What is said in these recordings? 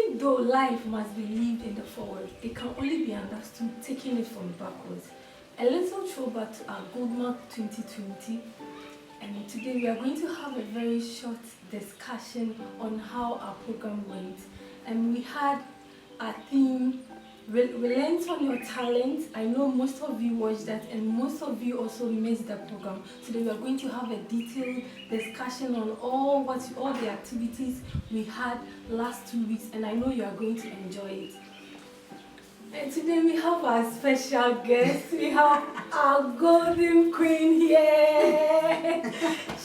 Even though life must be lived in the forward, it can only be understood taking it from backwards. A little throwback to our GOLDMAC 2020, and today we are going to have a very short discussion on how our program went. And we had a theme, relent on your talent. I know most of you watched that and most of you also missed the program. Today we are going to have a detailed discussion on all the activities we had last 2 weeks, and I know you are going to enjoy it. And today we have our special guest. We have our golden queen here.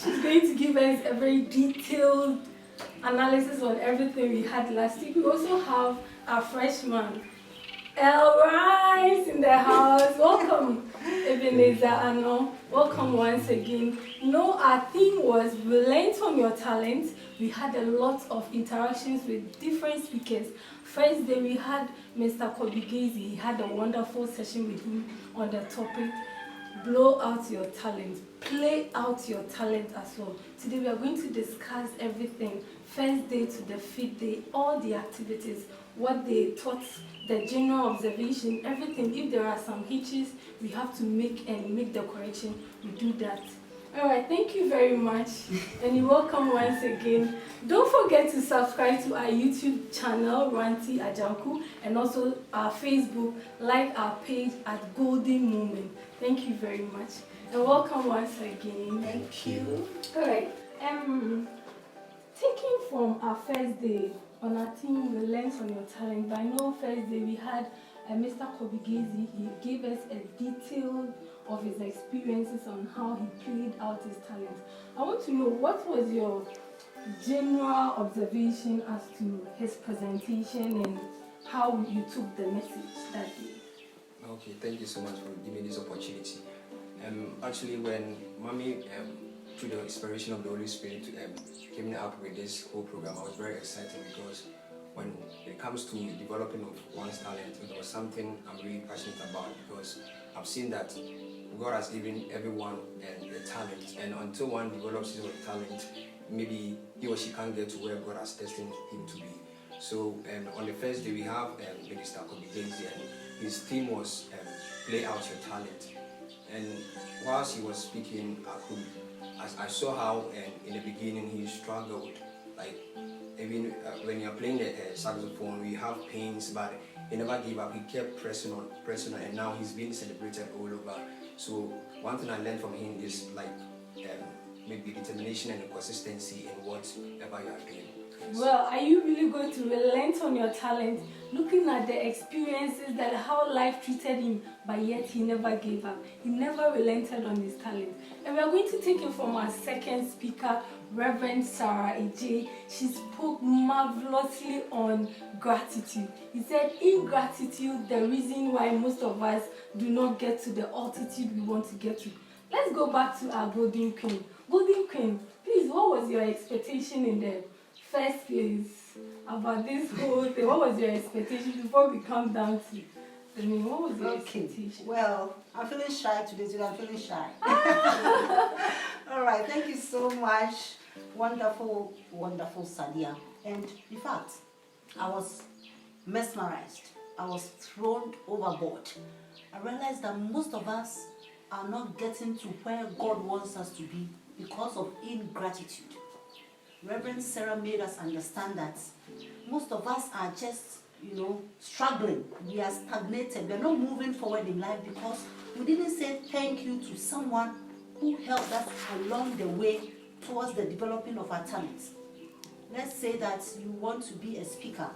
She's going to give us a very detailed analysis on everything we had last week. We also have our freshman, Rice in the house. Welcome, Ebenezer Ano. Welcome once again. No, our theme was relent on your talent. We had a lot of interactions with different speakers. First day we had Mr. Kobigezi. He had a wonderful session with him on the topic, blow out your talent, play out your talent as well. Today we are going to discuss everything, first day to the fifth day, all the activities, what they taught, the general observation, everything. If there are some hitches we have to make the correction, we do that. Alright, thank you very much and you're welcome once again. Don't forget to subscribe to our YouTube channel, Ranti Ajanku, and also our Facebook, like our page at Golden Moment. Thank you very much and welcome once again. Thank you. Alright, taking from our first day on our team, relent on your talent. But I know first day we had Mr. Kobigezi. He gave us a detailed of his experiences on how he played out his talent. I want to know, what was your general observation as to his presentation and how you took the message that day? Okay, thank you so much for giving me this opportunity. Actually, when Mommy, through the inspiration of the Holy Spirit, came up with this whole program, I was very excited because when it comes to developing of one's talent, it was something I'm really passionate about because I've seen that God has given everyone a talent, and until one develops his own talent, maybe he or she can't get to where God has destined him to be. So on the first day we have Minister Kobigezi, and his theme was play out your talent. And whilst he was speaking, I saw how in the beginning he struggled, like even when you're playing the saxophone, we have pains, but he never gave up. He kept pressing on, and now he's being celebrated all over. So one thing I learned from him is like maybe determination and consistency in whatever you are doing. Well, are you really going to relent on your talent, looking at the experiences that how life treated him, but yet he never gave up? He never relented on his talent. And we are going to take it from our second speaker, Reverend Sarah AJ. She spoke marvelously on gratitude. He said, in gratitude, the reason why most of us do not get to the altitude we want to get to. Let's go back to our Golden Queen. Golden Queen, please, what was your expectation in the first place about this whole thing? What was your expectation before we come down to what was your expectation? Well, I'm feeling shy today, so I'm feeling shy. All right, thank you so much. Wonderful, wonderful SADIA. And in fact, I was mesmerized. I was thrown overboard. I realized that most of us are not getting to where God wants us to be because of ingratitude. Reverend Sarah made us understand that most of us are just, struggling. We are stagnated. We are not moving forward in life because we didn't say thank you to someone who helped us along the way towards the developing of our talents. Let's say that you want to be a speaker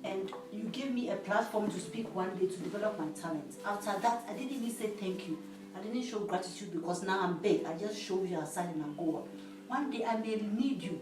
and you give me a platform to speak one day to develop my talent. After that, I didn't even say thank you. I didn't show gratitude because now I'm big. I just show you aside and I go up. One day I may need you.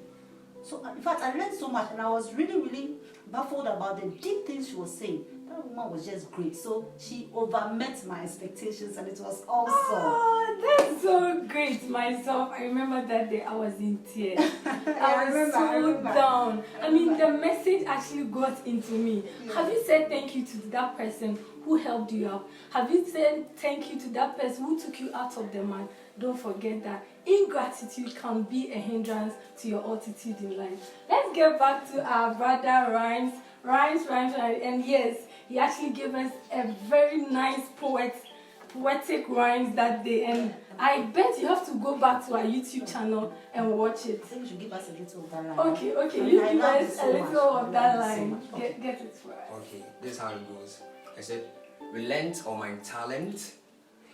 So in fact, I learned so much and I was really, really baffled about the deep things she was saying. That woman was just great. So she overmet my expectations and it was awesome. Oh, that's so great. Myself, I remember that day I was in tears. I was so down. I mean, the message actually got into me. Yeah. Have you said thank you to that person who helped you out? Have you said thank you to that person who took you out of the mud? Don't forget that ingratitude can be a hindrance to your altitude in life. Let's get back to our brother Rhymes. And yes, he actually gave us a very nice poetic rhymes that day. And I bet you have to go back to our YouTube channel and watch it. I think you should give us a little of that line. Okay. I You mean, give I love us it a so little much. of I that love it so line. much. Okay. Get it for us. Okay, this is how it goes. I said, relent on my talent.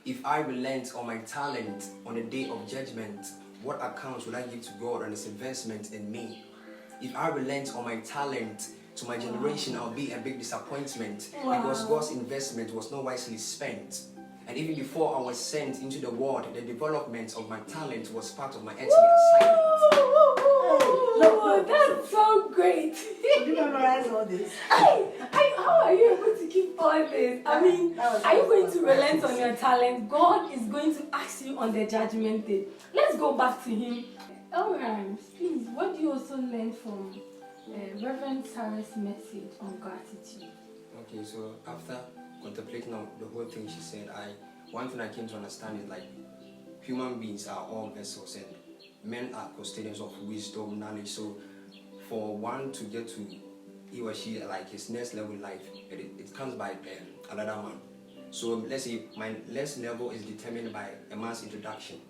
If I relent on my talent on the day of judgment, what account will I give to God on his investment in me? If I relent on my talent to my generation, I'll be a big disappointment because God's investment was not wisely spent. And even before I was sent into the world, the development of my talent was part of my earthly assignment. Look, that's so great. Did you memorize all this? How are you able to keep all this? I mean, are you going to relent on your talent? God is going to ask you on the judgment day. Let's go back to him. Rhymes, please, what do you also learn from Reverend Sarah's message on gratitude? Okay, so after contemplating on the whole thing she said, one thing I came to understand is like human beings are all vessels and men are custodians of wisdom, knowledge. So for one to get to he or she like his next level in life, it comes by another man. So let's say my next level is determined by a man's introduction.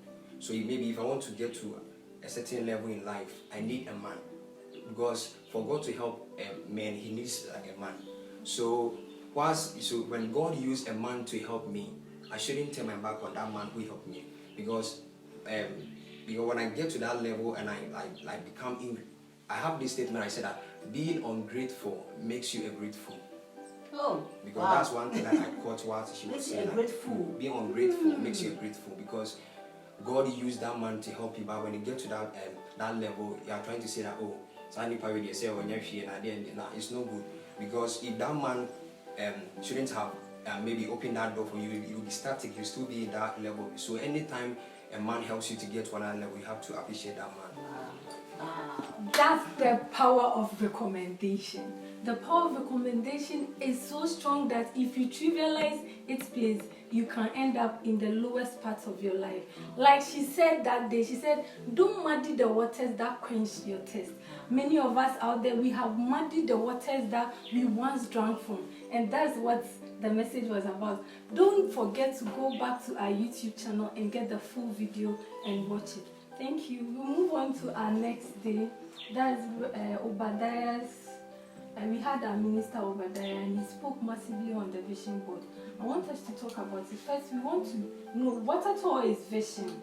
So maybe if I want to get to a certain level in life, I need a man. Because for God to help a man, he needs like a man. So when God used a man to help me, I shouldn't turn my back on that man who helped me. Because when I get to that level and I become angry, I have this statement I said that being ungrateful makes you a grateful. Oh, because that's one thing that I caught what she was saying. Being ungrateful makes you a grateful because God used that man to help you, but when you get to that level, you are trying to say that it's no good. Because if that man shouldn't have maybe opened that door for you, you will be static, you still be in that level. So anytime a man helps you to get to another level, you have to appreciate that man. That's the power of recommendation. The power of recommendation is so strong that if you trivialize its place, you can end up in the lowest parts of your life. Like she said that day, she said, don't muddy the waters that quench your thirst. Many of us out there, we have muddied the waters that we once drank from. And that's what the message was about. Don't forget to go back to our YouTube channel and get the full video and watch it. Thank you. We'll move on to our next day. That's Obadiah's. We had our minister Obadiah and he spoke massively on the vision board. I want us to talk about it. First, we want to know what at all is vision.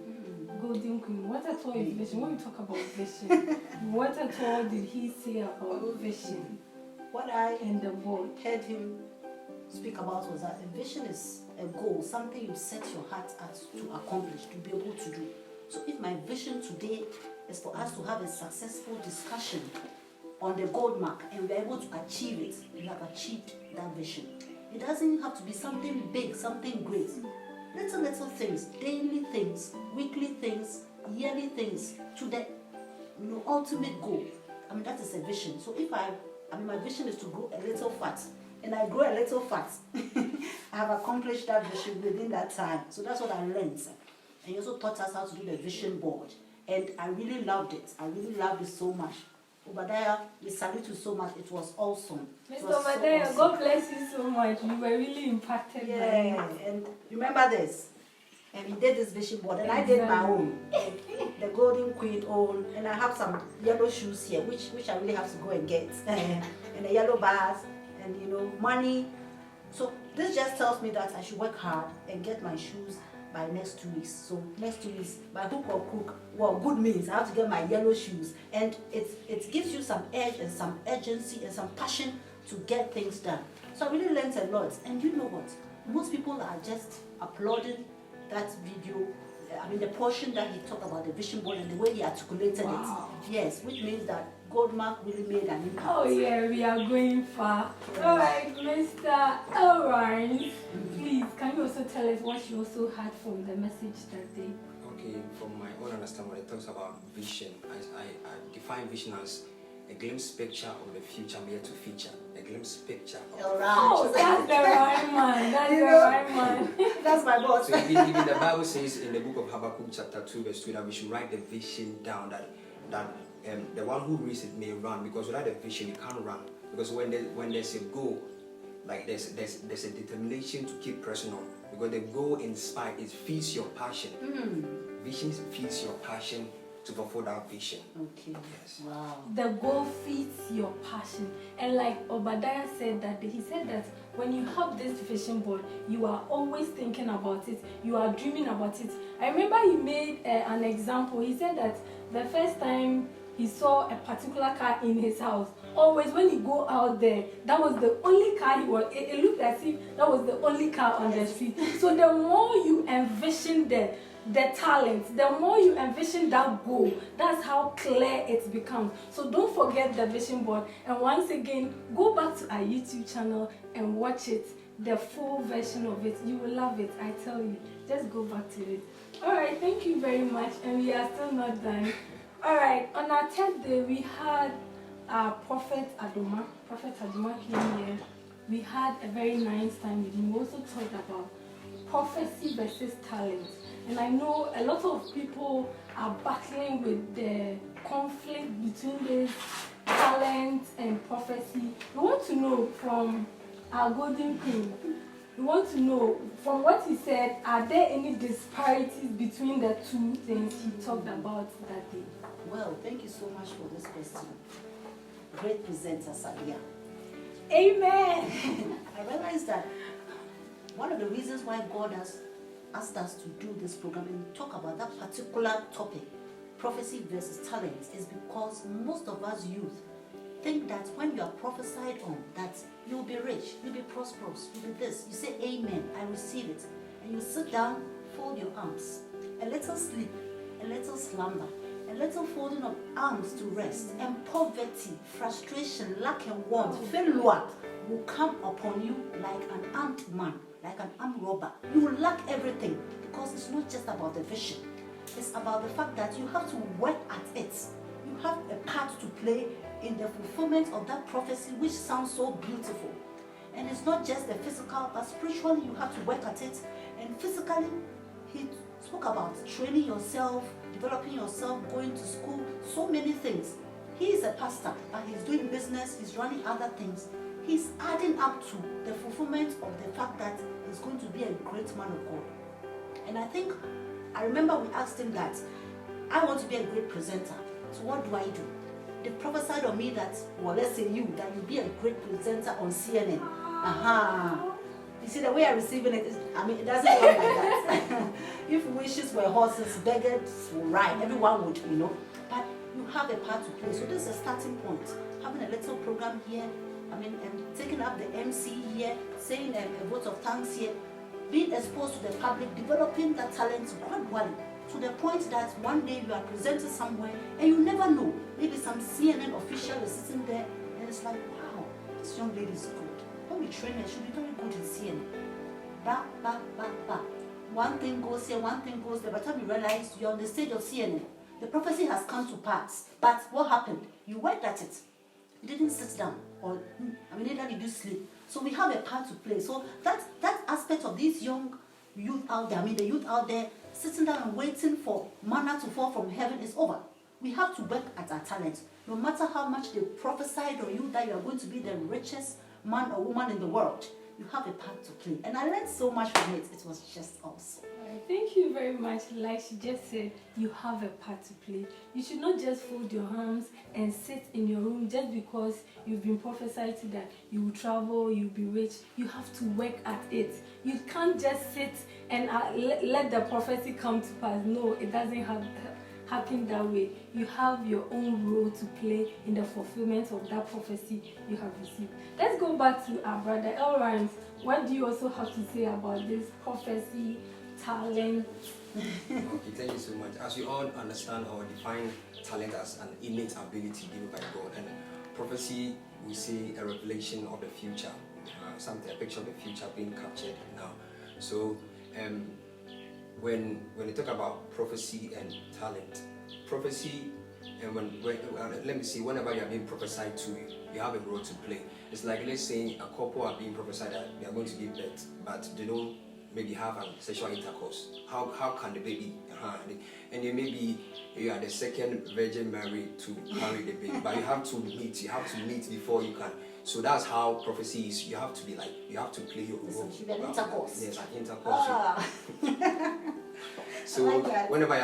Golden Queen, what at all is vision? When we talk about vision, what at all did he say about vision? What I and the board heard him speak about was that a vision is a goal, something you set your heart at to accomplish, to be able to do. So if my vision today is for us to have a successful discussion on the GOLDMAC and we're able to achieve it, we have achieved that vision. It doesn't have to be something big, something great. Little things, daily things, weekly things, yearly things, to the ultimate goal. I mean, that is a vision. So if my vision is to grow a little fat, and I grow a little fat, I have accomplished that vision within that time. So that's what I learned. And he also taught us how to do the vision board. And I really loved it. I really loved it so much. Obadiah, we salute you so much. It was awesome. Mr. Obadiah, so awesome. God bless you so much. You were really impacted by it. And remember this. And we did this vision board, and I did my own. The Golden Queen own, and I have some yellow shoes here, which I really have to go and get. And the yellow bars, and money. So this just tells me that I should work hard and get my shoes by next 2 weeks. So next 2 weeks, by hook or crook, well, good means I have to get my yellow shoes, and it gives you some edge and some urgency and some passion to get things done. So I really learned a lot. And you know what? Most people are just applauding that video. I mean, the portion that he talked about the vision board and the way he articulated it. Yes, which means that GOLDMAC really made an impact. Oh yeah, we are going far. Yes. All right, Mr. Elrine, please, can you also tell us what you also had from the message that day? Okay, from my own understanding, when it talks about vision, I define vision as a glimpse picture of the future made to feature. A glimpse picture of the future. Oh, that's the right man. That's the right man. That's my boss. So even the Bible says in the book of Habakkuk chapter 2 verse 2 that we should write the vision down, that the one who reads it may run, because without a vision you can't run. because when there's a goal, like there's a determination to keep pressing on, because the goal inspires, it feeds your passion. Vision feeds your passion to fulfill that vision. Okay. Yes. Wow. The goal feeds your passion. And like Obadiah said that day, he said that when you have this vision board, you are always thinking about it, you are dreaming about it. I remember he made an example. He said that the first time he saw a particular car in his house, always when he go out there, that was the only car he was, it looked as if that was the only car on the street. So the more you envision the talent, the more you envision that goal, that's how clear it becomes. So don't forget the vision board, and once again, go back to our YouTube channel and watch it, the full version of it. You will love it, I tell you. Just go back to it. Alright, thank you very much, and we are still not done. Alright, on our third day, we had Prophet Adoma. Prophet Adoma came here. We had a very nice time with him. We also talked about prophecy versus talent. And I know a lot of people are battling with the conflict between this talent and prophecy. We want to know from our golden queen, we want to know from what he said, are there any disparities between the two things he talked about that day? Well, thank you so much for this question. Great presenter, SADIA. Amen. I realized that one of the reasons why God has asked us to do this program and talk about that particular topic, prophecy versus talent, is because most of us youth think that when you are prophesied on that you'll be rich, you'll be prosperous, you'll be this, you say amen, I receive it, and you sit down, fold your arms, a little sleep, a little slumber, a little folding of arms to rest, and poverty, frustration, lack and want, failure will come upon you like an armed man, like an armed robber. You will lack everything, because it's not just about the vision. It's about the fact that you have to work at it. You have a part to play in the fulfillment of that prophecy, which sounds so beautiful. And it's not just the physical, but spiritually you have to work at it. And physically, he spoke about training yourself, developing yourself, going to school, so many things. He is a pastor, but he's doing business, he's running other things. He's adding up to the fulfillment of the fact that he's going to be a great man of God. And I remember we asked him that, I want to be a great presenter, so what do I do? They prophesied on me that, well, let's say you, that you'll be a great presenter on CNN. You see, the way I'm receiving it is, it doesn't work like that. If wishes were horses, beggars will ride, everyone would, But you have a part to play. So this is a starting point. Having a little program here, taking up the MC here, saying a vote of thanks here, being exposed to the public, developing that talent gradually, to the point that one day you are presented somewhere and you never know. Maybe some CNN official is sitting there and it's like, wow, this young lady is good. When we train her, she'll be very good in CNN. One thing goes here, one thing goes there. By the time you realize you're on the stage of CNN, the prophecy has come to pass. But what happened? You worked at it. You didn't sit down, or neither did you sleep. So we have a part to play. So that aspect of these young youth out there, the youth out there sitting down and waiting for manna to fall from heaven is over. We have to work at our talent. No matter how much they prophesied on you that you are going to be the richest man or woman in the world, you have a part to play. And I learned so much from it. It was just awesome. Thank you very much. Like she just said, you have a part to play. You should not just fold your arms and sit in your room just because you've been prophesied to that you will travel, you'll be rich. You have to work at it. You can't just sit and let the prophecy come to pass. No, it doesn't happen that way. You have your own role to play in the fulfillment of that prophecy you have received. Let's go back to our brother Elrond. What do you also have to say about this prophecy, talent? Okay, thank you so much. As we all understand or define talent as an innate ability given by God, and prophecy, we see a revelation of the future, a picture of the future being captured now. So when we talk about prophecy and talent, prophecy, and whenever you are being prophesied to, you have a role to play. It's like, let's say a couple are being prophesied that they are going to give birth, but they don't maybe have sexual intercourse. How can the baby? And then maybe you are the second Virgin Mary to carry the baby, but you have to meet before you can. So that's how prophecy is. You have to be like, you have to play your role. Intercourse. Yes, an intercourse. So whenever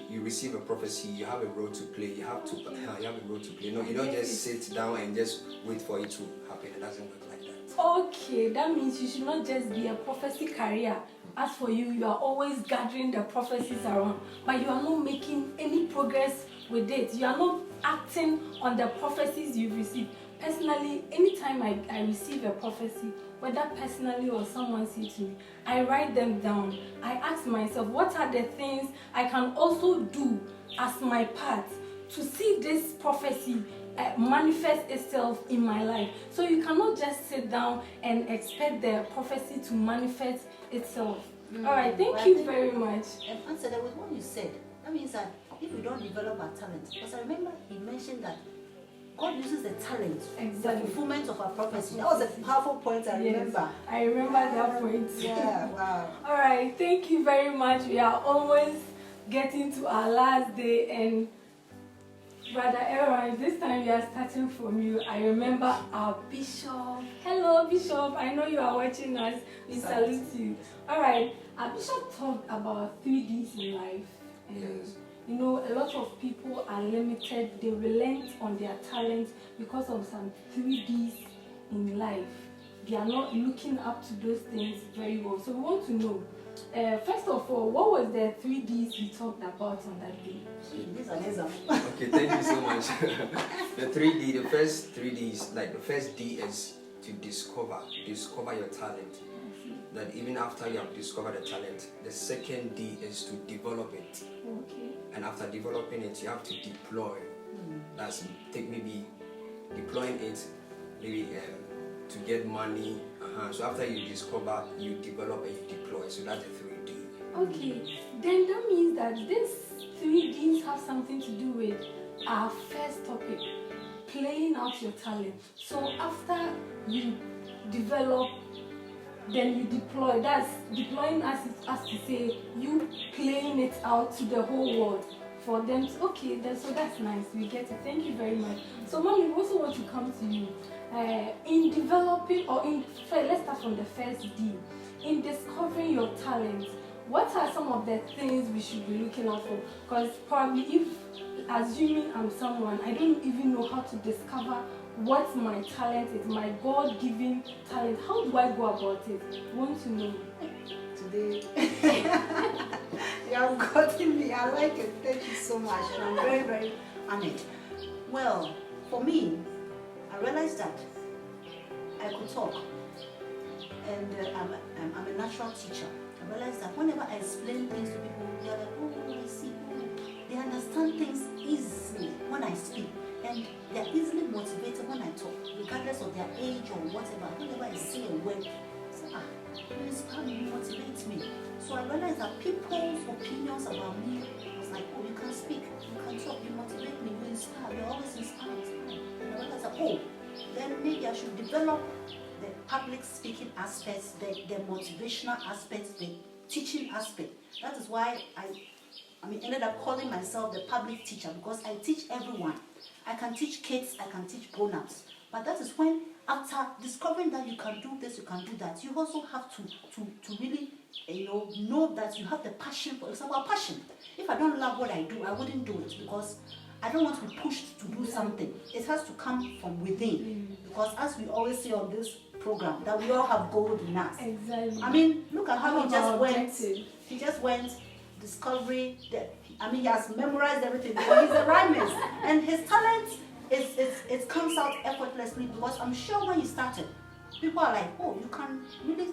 you receive a prophecy, you have a role to play. You have a role to play. No, you don't just sit down and just wait for it to happen. It doesn't work like that. Okay, that means you should not just be a prophecy carrier. As for you, you are always gathering the prophecies around, but you are not making any progress with it. You are not acting on the prophecies you've received. Personally, anytime I receive a prophecy, whether personally or someone says to me, I write them down. I ask myself, what are the things I can also do as my part to see this prophecy manifest itself in my life? So you cannot just sit down and expect the prophecy to manifest itself. All right, thank you very much. And answer that with what you said. That means that if we don't develop our talent, because I remember he mentioned that God uses the talent, the fulfillment of our prophecy. That was a powerful point, I remember. I remember that point. Yeah, wow. All right, thank you very much. We are almost getting to our last day, and Brother Aaron, this time we are starting from you. I remember our bishop. Hello, Bishop. I know you are watching us. We salute you. All right, our bishop talked about 3Ds in life. And yes. You know, a lot of people are limited. They relent on their talents because of some 3Ds in life. They are not looking up to those things very well. So we want to know, first of all, what was the 3Ds you talked about on that day? Okay, thank you so much. The first 3D is like the first D is to discover your talent. That even after you have discovered the talent, the second D is to develop it. Okay. And after developing it, you have to deploy. That's maybe deploying it, maybe to get money. So after you discover, you develop and you deploy. So that's the 3D. Okay, then that means that these 3Ds have something to do with our first topic, playing out your talent. So after you develop, then you deploy. That's deploying as to say you playing it out to the whole world for them to, okay, so that's nice, we get it. Thank you very much. So Mommy, we also want to come to you in developing, let's start from the first D, in discovering your talent. What are some of the things we should be looking out for? Because probably if, assuming I'm someone, I don't even know how to discover what my talent is, my God-given talent. How do I go about it? I want to know. Today, you have gotten me. I like it. Thank you so much. I'm very, very honored. Well, for me, I realized that I could talk, and I'm a natural teacher. I realized that whenever I explain things to people, they are like, oh, I see. They understand things easily when I speak. And they are easily motivated when I talk, regardless of their age or whatever. Whenever I say a word, I say, you inspire me, you motivate me. So I realized that people's opinions about me was like, oh, you can speak, you can talk, you motivate me, you inspire, you're always inspired. And I realized that, oh, then maybe I should develop the public speaking aspects, the motivational aspects, the teaching aspect. That is why I ended up calling myself the public teacher, because I teach everyone. I can teach kids, I can teach grown-ups. But that is when, after discovering that you can do this, you can do that, you also have to really know that you have the passion. For example, passion. If I don't love what I do, I wouldn't do it, because I don't want to be pushed to do something. It has to come from within. Because as we always say on this program, that we all have gold in us. Exactly. I mean, look at how he just went. He just went discovery. He has memorized everything. He's a rhymist, and his talent it comes out effortlessly. Because I'm sure when he started, people are like, oh, you can really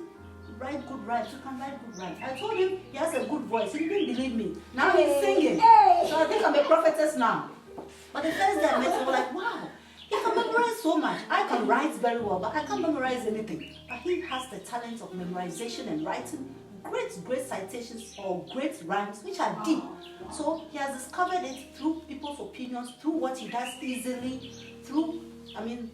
write good rhymes. You can write good rhymes. I told him he has a good voice. He didn't believe me. Now he's singing. So I think I'm a prophetess now. But the first day I met him, I was like, wow, he can memorize so much. I can write very well, but I can't memorize anything. But he has the talent of memorization and writing great citations or great rhymes, which are deep. So he has discovered it through people's opinions, through what he does easily, through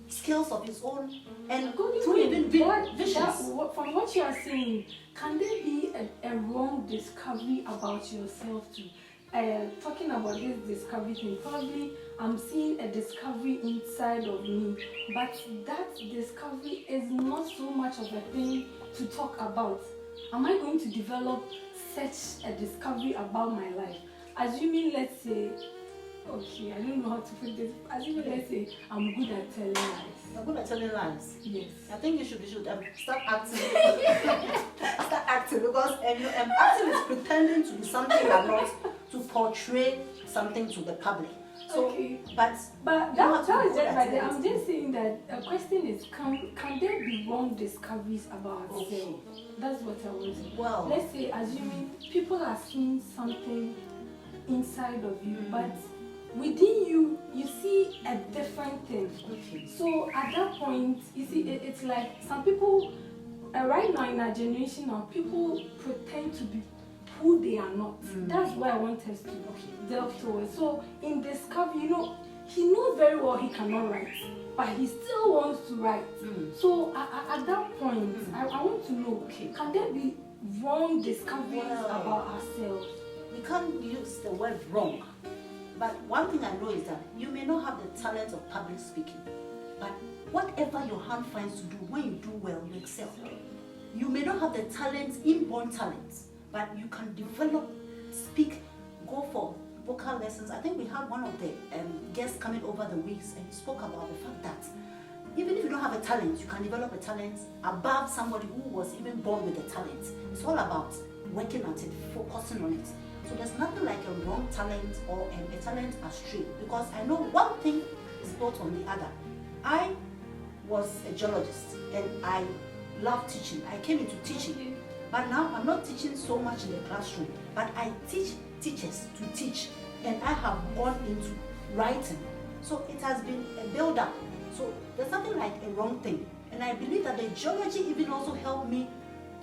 skills of his own, and Good through even visions. From what you are saying, can there be a wrong discovery about yourself too? Talking about this discovery thing, probably I'm seeing a discovery inside of me, but that discovery is not so much of a thing to talk about. Am I going to develop such a discovery about my life? Assuming, let's say, okay, I don't know how to put this. Assuming, let's say, I'm good at telling lies. You're good at telling lies. Yes. I think you should start acting. Start acting, because acting is pretending to be something you're not, to portray something to the public. So, Okay. but that is just right there. I'm just saying that a question is, can there be wrong discoveries about ourselves? Okay. That's what I want to. Well, let's say, assuming people are seeing something inside of you, but within you, you see a different thing. okay. So at that point, you see, it's like some people, right now in our generation now, people pretend to be who they are not. That's why I want us to delve towards. So in discovery, he knows very well he cannot write, but he still wants to write. So at that point, I want to know, can there be wrong discoveries about ourselves? We can't use the word wrong, but one thing I know is that you may not have the talent of public speaking, but whatever your hand finds to do, when you do well, you excel. You may not have the talent, inborn talents, but you can develop, speak, go for vocal lessons. I think we had one of the guests coming over the weeks, and he spoke about the fact that even if you don't have a talent, you can develop a talent above somebody who was even born with a talent. It's all about working at it, focusing on it. So there's nothing like a wrong talent or a talent astray, because I know one thing is built on the other. I was a geologist and I love teaching. I came into teaching, but now I'm not teaching so much in the classroom, but I teach teachers to teach, and I have gone into writing. So it has been a build-up. So there's nothing like a wrong thing. And I believe that the geology even also helped me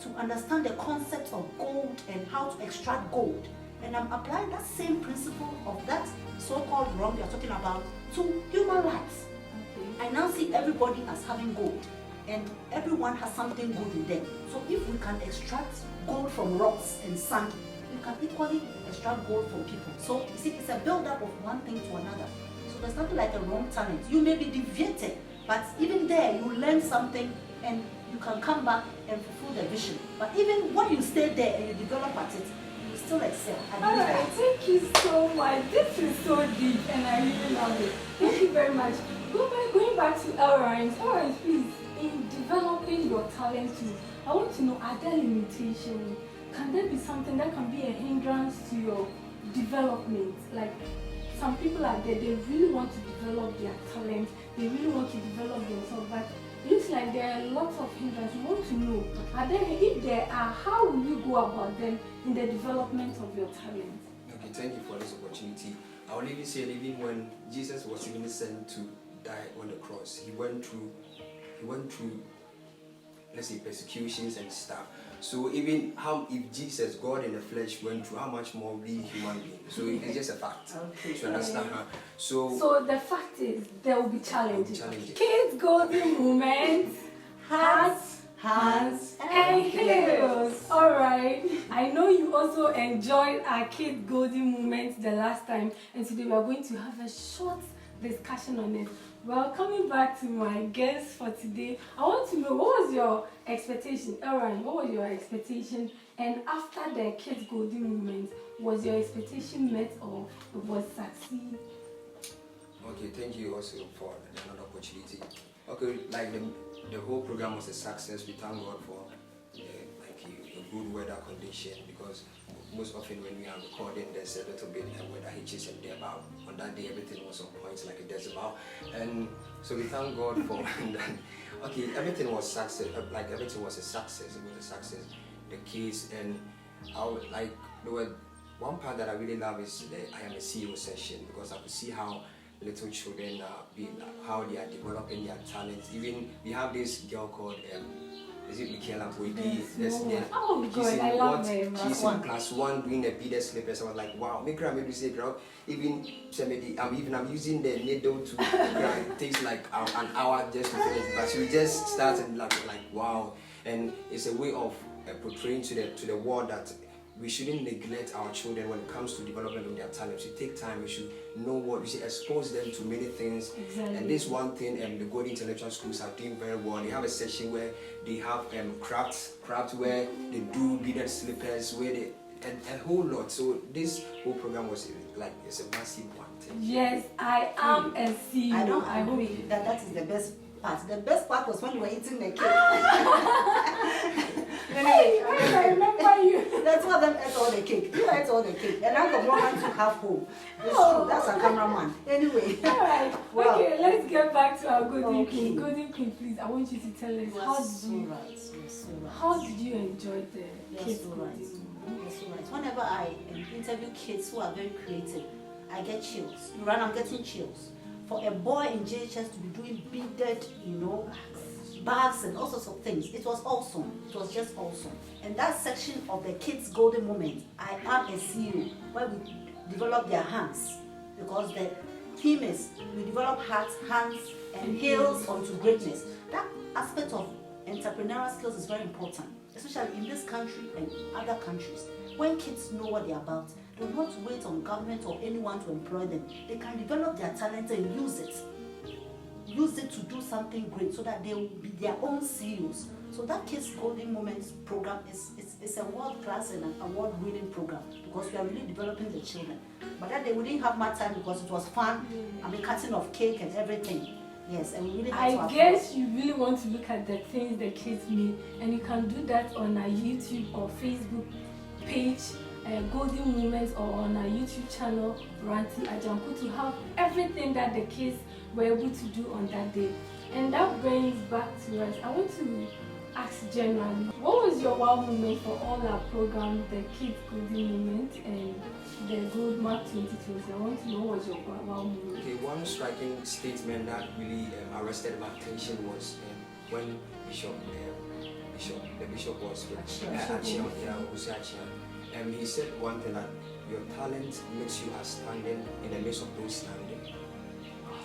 to understand the concept of gold and how to extract gold. And I'm applying that same principle of that so-called wrong you're talking about to human lives. I now see everybody as having gold, and everyone has something good in them. So if we can extract gold from rocks and sand, we can equally extract gold from people. So you see, it's a build-up of one thing to another. So there's nothing like a wrong talent. You may be deviated, but even there you learn something and you can come back and fulfill the vision. But even when you stay there and you develop at it, you still excel. Alright, thank you so much. This is so deep and I really love it. Thank you very much. Going back to Elrines, please, in developing your talent too, I want to know, are there limitations? Can there be something that can be a hindrance to your development? Like, some people are there, they really want to develop their talent, they really want to develop themselves, but it looks like there are lots of hindrances. We want to know, if there are, how will you go about them in the development of your talent? Okay, thank you for this opportunity. I will even say, even when Jesus was even sent to die on the cross, he went through, let's say, persecutions and stuff. So even if Jesus, God in the flesh, went through, how much more we human beings? So it's just a fact. Okay. You understand? So the fact is, there will be challenges. Challenges. Kids golden moments, hearts, hands, and heels. Alright. I know you also enjoyed our kids golden moments the last time, and today we are going to have a short discussion on it. Well, coming back to my guest for today, I want to know, what was your expectation? Alright, what was your expectation? And after the kids golden moment, was your expectation met or it was succeed? Okay, thank you also for another opportunity. Okay, like the whole program was a success. We thank God for a good weather condition, because most often when we are recording, there's a little bit of weather hitches and there, but on that day everything was on point like a decimal. And so we thank God for that. Okay, everything was success. Like everything was a success. It was a success. The kids, and there were one part that I really love is the I am a CEO session, because I could see how little children how they are developing their talents. Even we have this girl called is it Michaela Boydi? Oh He's God, I love him. She's in class 1 doing the beaded slippers. I was like, wow, make her maybe say girl. Even I'm using the needle to it takes like an hour just to finish. But she just started like wow. And it's a way of portraying to the world that we shouldn't neglect our children when it comes to development of their talents. We should take time, we should know what, we should expose them to many things. Exactly. And this one thing the Golden Intellectual Schools are doing very well. They have a section where they have craft where they do beaded slippers, where they, and a whole lot. So this whole program was like, it's a massive one. Yes, I am a CEO. I don't agree that is the best part. The best part was when we were eating the cake. Hey, I remember you. That's what them ate all the cake. You ate all the cake. And Uncle Morgan took half home. It's true. That's a cameraman. Anyway. Alright. Wow. Okay, let's get back to our Golden Okay. Queen. Golden Queen, please, I want you to tell us how did you enjoy the kids' Golden? Yes, right. Whenever I interview kids who are very creative, I get chills. Right, I'm getting chills. For a boy in JHS to be doing beaded, bags and all sorts of things, it was awesome. It was just awesome. And that section of the kids' golden moment, I am a CEO, where we develop their hands, because the theme is we develop hearts, hands, and heels onto greatness. That aspect of entrepreneurial skills is very important, especially in this country and other countries. When kids know what they're about, they don't have to wait on government or anyone to employ them. They can develop their talent and use it. Use it to do something great so that they will be their own CEOs. So that Kids Golden Moments program is a world-class and an award-winning program, because we are really developing the children. But that day we didn't have much time because it was fun. Cutting of cake and everything. Yes, and we really had to have guess fun. you really want to look at the things the kids made, and you can do that on our YouTube or Facebook page, Golden Moments, or on our YouTube channel, Ranti Ajanku, to have everything that the kids were able to do on that day. And that brings back to us, I want to ask generally, what was your wow moment for all our programs, the Kids Golden Moment and the GOLDMAC 2020? I want to know what was your wow moment. Okay, one striking statement that really arrested my attention was when the bishop was with he said one thing, that your talent makes you as standing in the midst of those standing.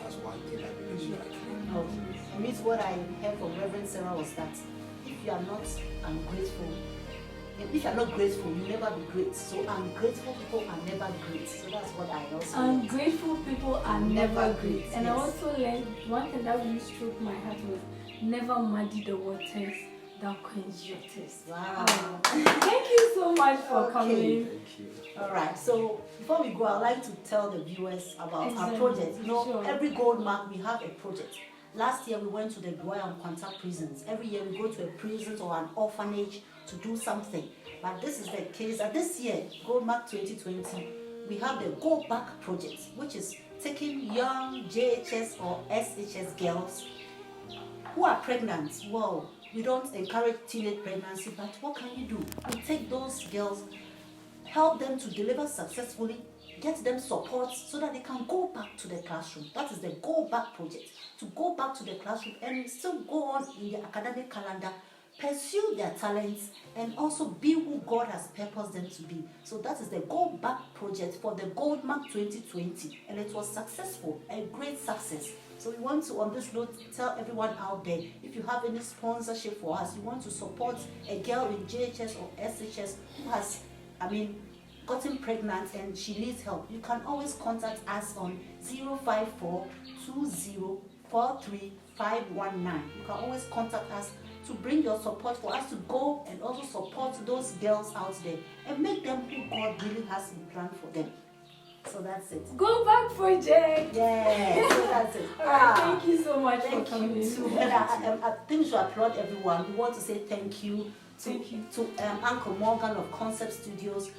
That's one thing that really struck me. Means what I heard from Reverend Sarah was that if you are not ungrateful, if you are not grateful, you never be great. So ungrateful people are never great. So that's what I also learned. Ungrateful people are never great. And yes. I also learned one thing that really struck my heart was never muddy the waters that quench your thirst. Wow. Thank you so much for coming. Thank you. All right. So before we go, I'd like to tell the viewers about our project. Sure. Every GOLDMAC we have a project. Last year we went to the Goya and Quanta prisons. Every year we go to a prison or an orphanage to do something. But this is the case. And this year, GOLDMAC 2020, we have the Go Back project, which is taking young JHS or SHS girls who are pregnant. Well, we don't encourage teenage pregnancy, but what can you do? We take those girls, help them to deliver successfully, get them support so that they can go back to the classroom. That is the Go Back project. To go back to the classroom and still go on in the academic calendar, pursue their talents, and also be who God has purposed them to be. So that is the Go Back project for the GOLDMAC 2020, and it was successful, a great success. So we want to, on this note, tell everyone out there, if you have any sponsorship for us, you want to support a girl in JHS or SHS who has, gotten pregnant and she needs help, you can always contact us on 054 2043 519. You can always contact us to bring your support for us to go and also support those girls out there and make them who God really has in plan for them. So that's it. Go Back project. Yeah, so that's it. Alright, thank you so much for coming. Thank you too. And I think we should applaud everyone. We want to say thank you to Uncle Morgan of Concept Studios,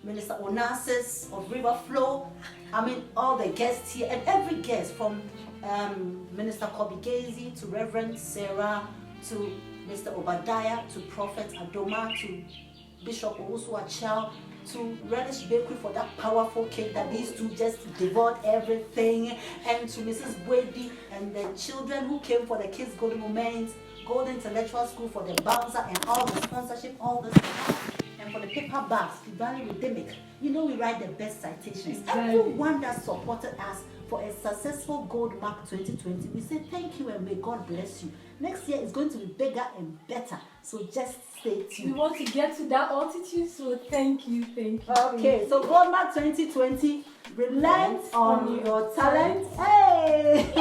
Minister Onassis of River Flow, all the guests here, and every guest from Minister Kobe Gazy to Reverend Sarah to Mr. Obadiah to Prophet Adoma to Bishop Owusu Achal to Relish Bakery for that powerful cake that these two just devoured everything, and to Mrs. Brady and the children who came for the Kids Golden Moments, Golden Intellectual School for the bouncer and all the sponsorship, all this stuff. And for the paper bags, Divine Rhythmic, we write the best citations. Exactly. Everyone that supported us for a successful GOLDMAC 2020, we say thank you and may God bless you. Next year is going to be bigger and better, so just stay We tuned. want to get to that altitude, so thank you. Okay, so GOLDMAC 2020, relent on your talent. Hey!